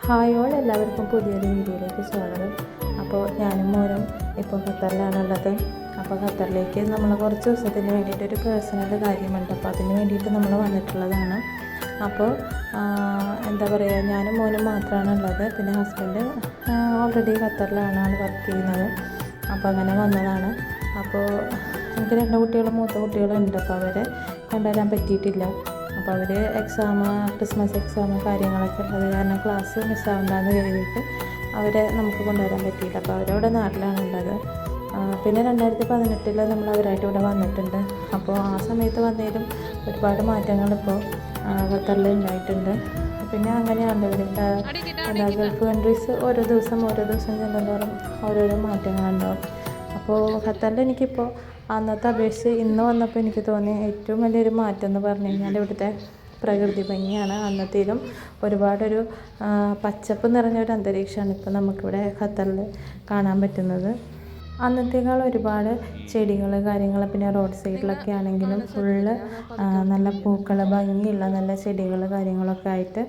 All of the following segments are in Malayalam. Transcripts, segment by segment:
ഹായ് ഓൾ, എല്ലാവർക്കും പുതിയൊരു വീഡിയോയിലേക്ക് സ്വാഗതം. അപ്പോൾ ഞാനും മോനും ഇപ്പോൾ ഖത്തറിലാണുള്ളത്. അപ്പോൾ ഖത്തറിലേക്ക് നമ്മൾ കുറച്ച് ദിവസത്തിന് വേണ്ടിയിട്ട് ഒരു പേഴ്സണൽ കാര്യമുണ്ട്. അപ്പോൾ അതിന് വേണ്ടിയിട്ട് നമ്മൾ വന്നിട്ടുള്ളതാണ്. അപ്പോൾ എന്താ പറയുക, ഞാനും മോനും മാത്രമാണ് ഉള്ളത്. പിന്നെ ഹസ്ബൻഡ് ഓൾറെഡി ഖത്തറിലാണ് ആൾ വർക്ക് ചെയ്യുന്നത്. അപ്പോൾ അങ്ങനെ വന്നതാണ്. അപ്പോൾ എനിക്ക് 2 കുട്ടികളും മൂത്ത കുട്ടികളുണ്ട്. അപ്പോൾ അവരെ കൊണ്ടുവരാൻ പറ്റിയിട്ടില്ല. അപ്പോൾ അവർ ക്രിസ്മസ് എക്സാം കാര്യങ്ങളൊക്കെ ഉള്ളത് കാരണം ക്ലാസ് മിസ്സാവണ്ടെന്ന് കരുതിയിട്ട് അവരെ നമുക്ക് കൊണ്ടുവരാൻ പറ്റിയില്ല. അപ്പോൾ അവരവിടെ നാട്ടിലാണുള്ളത്. പിന്നെ 2018 നമ്മൾ അവരായിട്ട് ഇവിടെ വന്നിട്ടുണ്ട്. അപ്പോൾ ആ സമയത്ത് വന്നതിലും ഒരുപാട് മാറ്റങ്ങൾ ഇപ്പോൾ ഖത്തറിൽ ഉണ്ടായിട്ടുണ്ട്. പിന്നെ അങ്ങനെയാണ് ഇവരുടെ ഗൾഫ് കൺട്രീസ് ഓരോ ദിവസം ചെല്ലുന്തോറും ഓരോരോ മാറ്റങ്ങളുണ്ടാവും. അപ്പോൾ ഖത്തറിൽ എനിക്കിപ്പോൾ അന്നത്തെ അപേക്ഷിച്ച് ഇന്ന് വന്നപ്പോൾ എനിക്ക് തോന്നി ഏറ്റവും വലിയൊരു മാറ്റം എന്ന് പറഞ്ഞു കഴിഞ്ഞാൽ ഇവിടുത്തെ പ്രകൃതി ഭംഗിയാണ്. അന്നത്തേലും ഒരുപാടൊരു പച്ചപ്പ് നിറഞ്ഞൊരു അന്തരീക്ഷമാണ് ഇപ്പോൾ നമുക്കിവിടെ ഖത്തറിൽ കാണാൻ പറ്റുന്നത്. അന്നത്തേക്കാൾ ഒരുപാട് ചെടികൾ കാര്യങ്ങൾ, പിന്നെ റോഡ് സൈഡിലൊക്കെ ആണെങ്കിലും ഫുള്ള് നല്ല പൂക്കൾ, ഭംഗിയുള്ള നല്ല ചെടികൾ കാര്യങ്ങളൊക്കെ ആയിട്ട്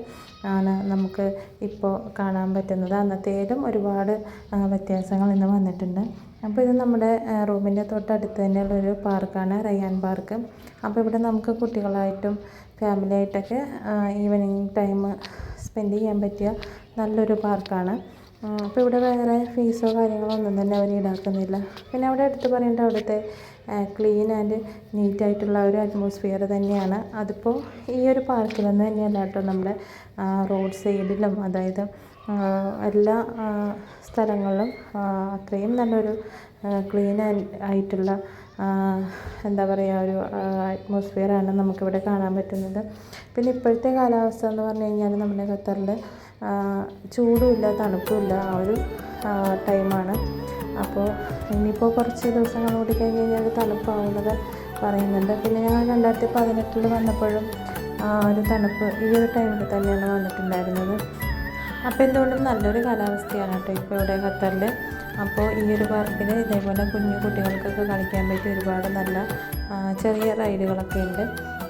ആണ് നമുക്ക് ഇപ്പോൾ കാണാൻ പറ്റുന്നത്. അന്നത്തേലും ഒരുപാട് വ്യത്യാസങ്ങൾ ഇന്ന് വന്നിട്ടുണ്ട്. അപ്പോൾ ഇത് നമ്മുടെ റൂമിൻ്റെ തൊട്ടടുത്ത് തന്നെയുള്ളൊരു പാർക്കാണ്, റയ്യാൻ പാർക്ക്. അപ്പോൾ ഇവിടെ നമുക്ക് കുട്ടികളായിട്ടും ഫാമിലി ആയിട്ടൊക്കെ ഈവനിങ് ടൈം സ്പെൻഡ് ചെയ്യാൻ പറ്റിയ നല്ലൊരു പാർക്കാണ്. അപ്പോൾ ഇവിടെ വേറെ ഫീസോ കാര്യങ്ങളോ ഒന്നും തന്നെ അവർ ഈടാക്കുന്നില്ല. പിന്നെ അവിടെ എടുത്ത് പറയേണ്ട അവിടുത്തെ ക്ലീൻ ആൻഡ് നീറ്റായിട്ടുള്ള ഒരു അറ്റ്മോസ്ഫിയർ തന്നെയാണ്. അതിപ്പോൾ ഈ ഒരു പാർക്കിൽ നിന്ന് തന്നെയല്ല കേട്ടോ, നമ്മുടെ റോഡ് സൈഡിലും അതായത് എല്ലാ സ്ഥലങ്ങളിലും അത്രയും നല്ലൊരു ക്ലീൻ ആയിട്ടുള്ള എന്താ പറയുക ഒരു അറ്റ്മോസ്ഫിയറാണ് നമുക്കിവിടെ കാണാൻ പറ്റുന്നത്. പിന്നെ ഇപ്പോഴത്തെ കാലാവസ്ഥ എന്ന് പറഞ്ഞു കഴിഞ്ഞാൽ നമ്മുടെ ഖത്തറിൽ ചൂടുമില്ല തണുപ്പുമില്ല ആ ഒരു ടൈമാണ്. അപ്പോൾ ഇനിയിപ്പോൾ കുറച്ച് ദിവസങ്ങൾ കൂടി കഴിഞ്ഞ് കഴിഞ്ഞാൽ തണുപ്പാവുന്നത് പറയുന്നുണ്ട്. പിന്നെ ഞങ്ങൾ 2018 വന്നപ്പോഴും ഒരു തണുപ്പ് ഈ ഒരു ടൈമിൽ തന്നെയാണ് വന്നിട്ടുണ്ടായിരുന്നത്. അപ്പോൾ എന്തുകൊണ്ടും നല്ലൊരു കാലാവസ്ഥയാണ് കേട്ടോ ഇപ്പോൾ ഇവിടെ ഖത്തറിൽ. അപ്പോൾ ഈ ഒരു പാർക്കിൽ ഇതേപോലെ കുഞ്ഞു കുട്ടികൾക്കൊക്കെ കളിക്കാൻ പറ്റിയ ഒരുപാട് നല്ല ചെറിയ റൈഡുകളൊക്കെ ഉണ്ട്.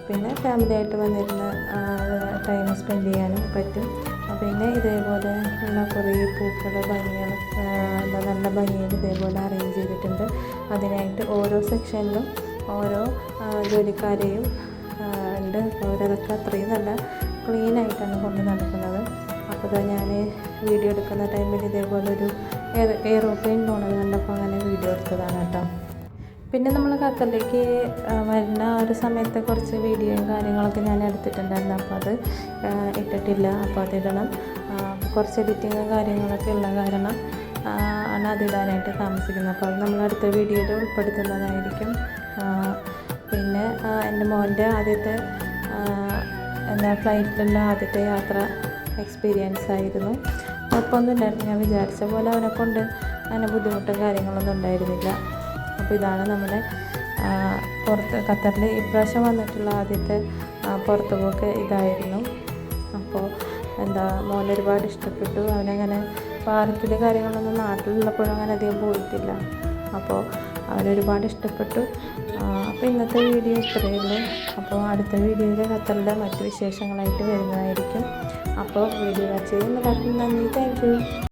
പിന്നെ ഫാമിലി ആയിട്ട് വന്നിരുന്ന് ടൈം സ്പെൻഡ് ചെയ്യാനും പറ്റും. പിന്നെ ഇതേപോലെ ഉള്ള കുറേ പൂക്കൾ ഭംഗികൾ നല്ല ഭംഗിയിൽ ഇതേപോലെ അറേഞ്ച് ചെയ്തിട്ടുണ്ട്. അതിനായിട്ട് ഓരോ സെക്ഷനിലും ഓരോ ജോലിക്കാരെയും ഉണ്ട്. അവരതൊക്കെ അത്രയും നല്ല ക്ലീനായിട്ടാണ് കൊണ്ട് നടക്കുന്നത്. അപ്പോൾ ഞാൻ വീഡിയോ എടുക്കുന്ന ടൈമിൽ ഇതേപോലെ ഒരു എയറോപ്ലെയിൻ പോണത് കണ്ടപ്പോൾ അങ്ങനെ വീഡിയോ എടുത്തതാണ് കേട്ടോ. പിന്നെ നമ്മൾ ഖത്തറിലേക്ക് വരുന്ന ഒരു സമയത്ത് കുറച്ച് വീഡിയോയും കാര്യങ്ങളൊക്കെ ഞാൻ എടുത്തിട്ടുണ്ടായിരുന്നു. അപ്പോൾ അത് ഇട്ടിട്ടില്ല. അപ്പോൾ അതിടണം. കുറച്ച് എഡിറ്റിങ്ങും കാര്യങ്ങളൊക്കെ ഉള്ള കാരണം ആണ് അതിടാനായിട്ട് താമസിക്കുന്നത്. അപ്പോൾ അത് നമ്മൾ അടുത്ത വീഡിയോയിൽ ഉൾപ്പെടുത്തുന്നതായിരിക്കും. പിന്നെ എൻ്റെ മോൻ്റെ ആദ്യത്തെ ഫ്ലൈറ്റിലുള്ള ആദ്യത്തെ യാത്ര എക്സ്പീരിയൻസ് ആയിരുന്നു. കുഴപ്പമൊന്നുമില്ലായിരുന്നു. ഞാൻ വിചാരിച്ച പോലെ അവനെക്കൊണ്ട് അങ്ങനെ ബുദ്ധിമുട്ടും കാര്യങ്ങളൊന്നും ഉണ്ടായിരുന്നില്ല. അപ്പോൾ ഇതാണ് നമ്മുടെ ഖത്തറിൽ ഇപ്രാവശ്യം വന്നിട്ടുള്ള ആദ്യത്തെ പുറത്ത് പോക്ക് ഇതായിരുന്നു. അപ്പോൾ മോൻ ഒരുപാട് ഇഷ്ടപ്പെട്ടു. അവനങ്ങനെ പാർക്കിൽ കാര്യങ്ങളൊന്നും നാട്ടിലുള്ളപ്പോഴും അങ്ങനെ അധികം പോയിട്ടില്ല. അപ്പോൾ അവനൊരുപാട് ഇഷ്ടപ്പെട്ടു. അപ്പോൾ ഇന്നത്തെ വീഡിയോ ഇത്രയേ ഉള്ളൂ. അപ്പോൾ അടുത്ത വീഡിയോയിൽ ഖത്തറിലെ മറ്റ് വിശേഷങ്ങളായിട്ട് വരുന്നതായിരിക്കും. അപ്പോൾ വീഡിയോ വാച്ച് ചെയ്യുന്ന എല്ലാവർക്കും നന്ദി. Thank you.